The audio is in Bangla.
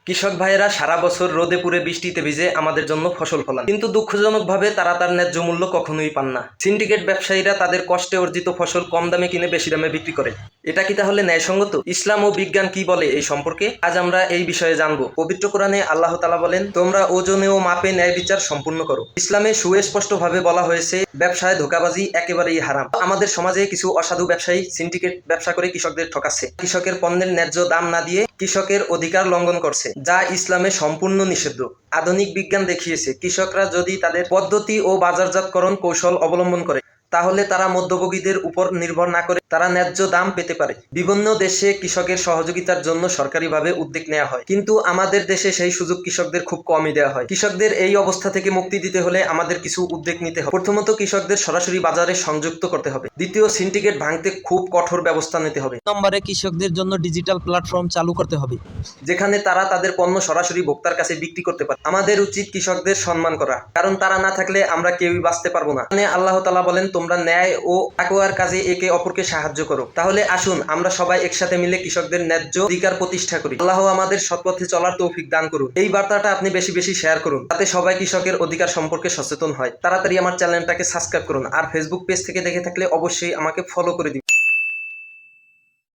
কৃষক ভাইয়েরা সারা বছর রোদে পুড়ে বৃষ্টিতে ভিজে আমাদের জন্য ফসল ফলান, কিন্তু দুঃখজনকভাবে তারা তার ন্যায্য মূল্য কখনোই পান না। সিন্ডিকেট ব্যবসায়ীরা তাদের কষ্টে অর্জিত ফসল কম দামে কিনে বেশি দামে বিক্রি করে। এটা কি তাহলে ন্যায়সঙ্গত? ইসলাম ও বিজ্ঞান কি বলে এই সম্পর্কে আজ আমরা এই বিষয়ে জানবো। পবিত্র কোরআনে আল্লাহ তাআলা বলেন, তোমরা ওজনে ও মাপে ন্যায় বিচার সম্পূর্ণ করো। ইসলামে সুস্পষ্টভাবে বলা হয়েছে ব্যবসায় ধোঁকাবাজি একেবারেই হারাম। আমাদের সমাজে কিছু অসাধু ব্যবসায়ী সিন্ডিকেট ব্যবসা করে কৃষকদের ঠকাচ্ছে, কৃষকের পণ্যের ন্যায্য দাম না দিয়ে কৃষকের অধিকার লঙ্ঘন করছে, যা ইসলামে সম্পূর্ণ নিষিদ্ধ। আধুনিক বিজ্ঞান দেখিয়েছে কৃষকরা যদি তাদের পদ্ধতি ও বাজারজাতকরণ কৌশল অবলম্বন করে তাহলে তারা মধ্যভোগীদের উপর নির্ভর না করে তারা ন্যায্য দাম পেতে পারে। বিভিন্ন দেশে কৃষকের সহযোগিতার জন্য সরকারিভাবে উদ্যোগ নেওয়া হয়, কিন্তু আমাদের দেশে সেই সুযোগ কৃষকদের খুব কমই দেওয়া হয়। কৃষকদের এই অবস্থা থেকে মুক্তি দিতে হলে আমাদের কিছু উদ্যোগ নিতে হবে। প্রথমত, কৃষকদের সরাসরি বাজারে সংযুক্ত করতে হবে। দ্বিতীয়, সিন্ডিকেট ভাঙতে খুব কঠোর ব্যবস্থা নিতে হবে। নম্বরে কৃষকদের জন্য ডিজিটাল প্ল্যাটফর্ম চালু করতে হবে, যেখানে তারা তাদের পণ্য সরাসরি ভোক্তার কাছে বিক্রি করতে পারে। আমাদের উচিত কৃষকদের সম্মান করা, কারণ তারা না থাকলে আমরা কেউই বাঁচতে পারবো না। মানে আল্লাহ তাআলা বলেন, তোমরা ন্যায় ও তাকওয়ার কাজে একে অপরকে সাহায্য করো। তাহলে আসুন আমরা সবাই একসাথে মিলে কৃষকদের ন্যায্য অধিকার প্রতিষ্ঠা করি। আল্লাহ আমাদের সৎপথে চলার তৌফিক দান করুন। এই বার্তাটা আপনি বেশি বেশি শেয়ার করুন, যাতে সবাই কৃষকের অধিকার সম্পর্কে সচেতন হয়। তাড়াতাড়ি আমার চ্যানেলটাকে সাবস্ক্রাইব করুন, আর ফেসবুক পেজ থেকে দেখে থাকলে অবশ্যই আমাকে ফলো করে দিন।